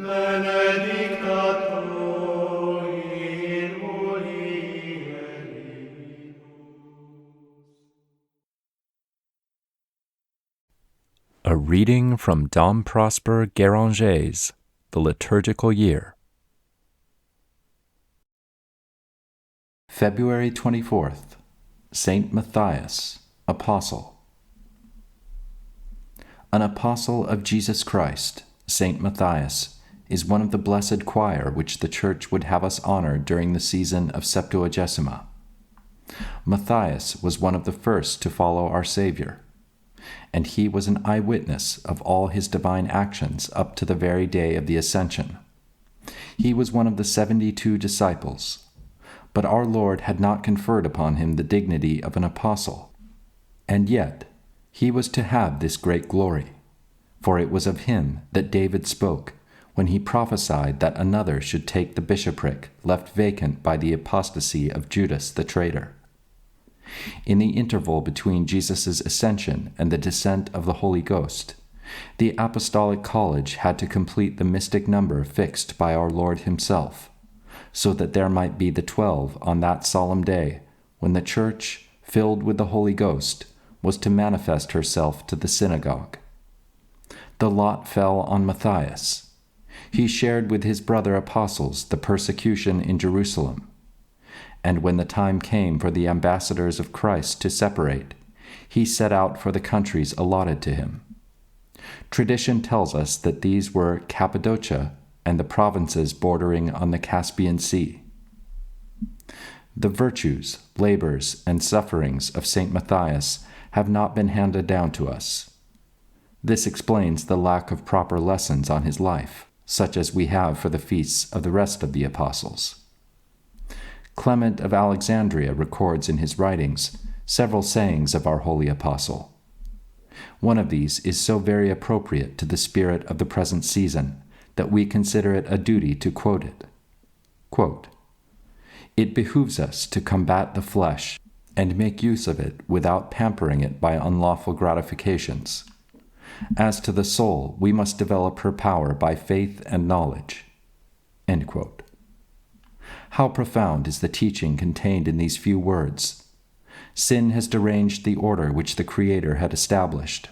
benedicta tu in mulieribus. A reading from Dom Guéranger's The Liturgical Year. February 24th, Saint Matthias, Apostle. An apostle of Jesus Christ, Saint Matthias, is one of the blessed choir which the Church would have us honor during the season of Septuagesima. Matthias was one of the first to follow our Savior, and he was an eyewitness of all his divine actions up to the very day of the Ascension. He was one of the 72 disciples, but our Lord had not conferred upon him the dignity of an apostle, and yet he was to have this great glory, for it was of him that David spoke when he prophesied that another should take the bishopric left vacant by the apostasy of Judas the traitor. In the interval between Jesus' ascension and the descent of the Holy Ghost, the Apostolic College had to complete the mystic number fixed by our Lord himself, so that there might be the 12 on that solemn day when the Church, filled with the Holy Ghost, was to manifest herself to the synagogue. The lot fell on Matthias. He shared with his brother apostles the persecution in Jerusalem, and when the time came for the ambassadors of Christ to separate, he set out for the countries allotted to him. Tradition tells us that these were Cappadocia and the provinces bordering on the Caspian Sea. The virtues, labors, and sufferings of Saint Matthias have not been handed down to us. This explains the lack of proper lessons on his life, such as we have for the feasts of the rest of the apostles. Clement of Alexandria records in his writings several sayings of our holy apostle. One of these is so very appropriate to the spirit of the present season that we consider it a duty to quote it. Quote, "It behooves us to combat the flesh and make use of it without pampering it by unlawful gratifications. As to the soul, we must develop her power by faith and knowledge." End quote. How profound is the teaching contained in these few words. Sin has deranged the order which the Creator had established.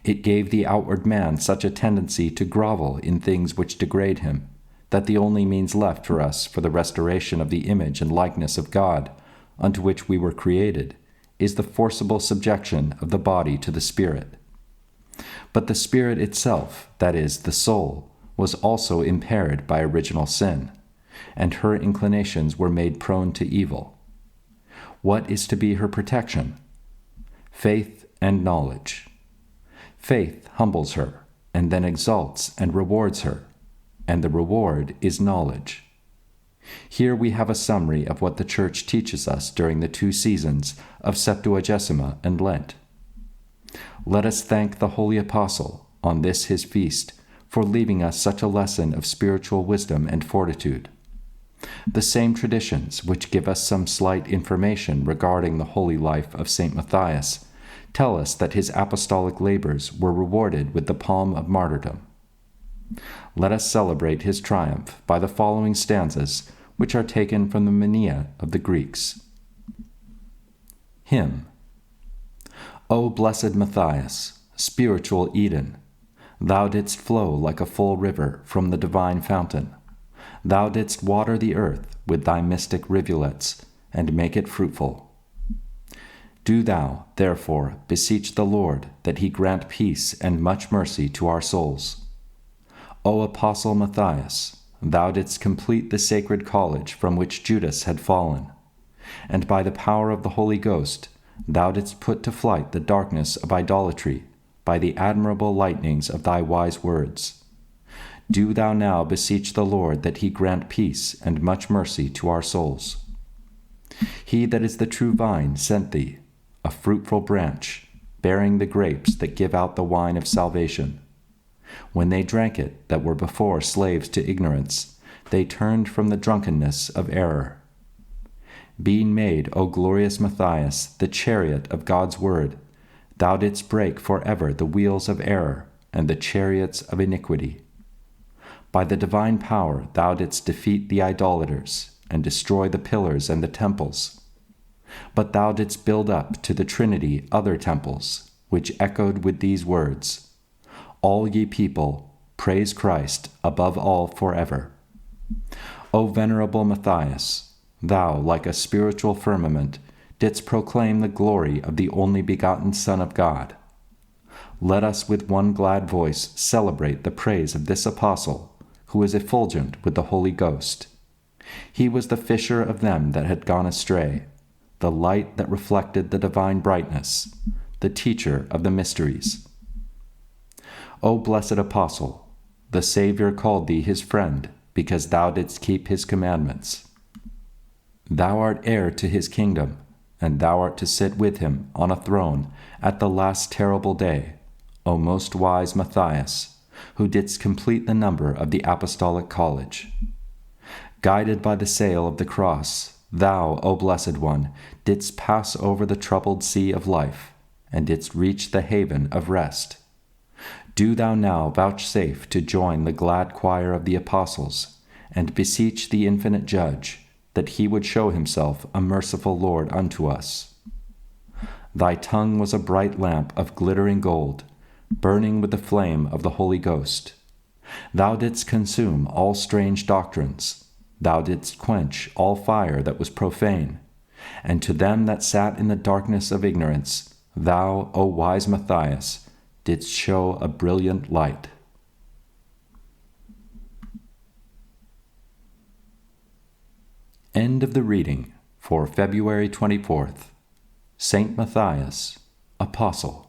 It gave the outward man such a tendency to grovel in things which degrade him, that the only means left for us for the restoration of the image and likeness of God, unto which we were created, is the forcible subjection of the body to the spirit. But the spirit itself, that is, the soul, was also impaired by original sin, and her inclinations were made prone to evil. What is to be her protection? Faith and knowledge. Faith humbles her, and then exalts and rewards her, and the reward is knowledge. Here we have a summary of what the Church teaches us during the 2 seasons of Septuagesima and Lent. Let us thank the Holy Apostle, on this his feast, for leaving us such a lesson of spiritual wisdom and fortitude. The same traditions which give us some slight information regarding the holy life of Saint Matthias tell us that his apostolic labors were rewarded with the palm of martyrdom. Let us celebrate his triumph by the following stanzas, which are taken from the Mania of the Greeks. Hymn. O blessed Matthias, spiritual Eden, thou didst flow like a full river from the divine fountain. Thou didst water the earth with thy mystic rivulets, and make it fruitful. Do thou, therefore, beseech the Lord that he grant peace and much mercy to our souls. O Apostle Matthias, thou didst complete the sacred college from which Judas had fallen, and by the power of the Holy Ghost thou didst put to flight the darkness of idolatry by the admirable lightnings of thy wise words. Do thou now beseech the Lord that he grant peace and much mercy to our souls. He that is the true vine sent thee, a fruitful branch, bearing the grapes that give out the wine of salvation. When they drank it that were before slaves to ignorance, they turned from the drunkenness of error. Being made, O glorious Matthias, the chariot of God's word, thou didst break forever the wheels of error and the chariots of iniquity. By the divine power thou didst defeat the idolaters, and destroy the pillars and the temples. But thou didst build up to the Trinity other temples, which echoed with these words, All ye people, praise Christ above all forever. O venerable Matthias, thou, like a spiritual firmament, didst proclaim the glory of the only begotten Son of God. Let us with one glad voice celebrate the praise of this apostle, who is effulgent with the Holy Ghost. He was the fisher of them that had gone astray, the light that reflected the divine brightness, the teacher of the mysteries. O blessed apostle, the Saviour called thee his friend, because thou didst keep his commandments. Thou art heir to his kingdom, and thou art to sit with him on a throne at the last terrible day, O most wise Matthias, who didst complete the number of the Apostolic College. Guided by the sail of the cross, thou, O blessed one, didst pass over the troubled sea of life, and didst reach the haven of rest. Do thou now vouchsafe to join the glad choir of the apostles, and beseech the infinite Judge, that he would show himself a merciful Lord unto us. Thy tongue was a bright lamp of glittering gold, burning with the flame of the Holy Ghost. Thou didst consume all strange doctrines, thou didst quench all fire that was profane, and to them that sat in the darkness of ignorance, thou, O wise Matthias, didst show a brilliant light. End of the reading for February 24th. Saint Matthias, Apostle.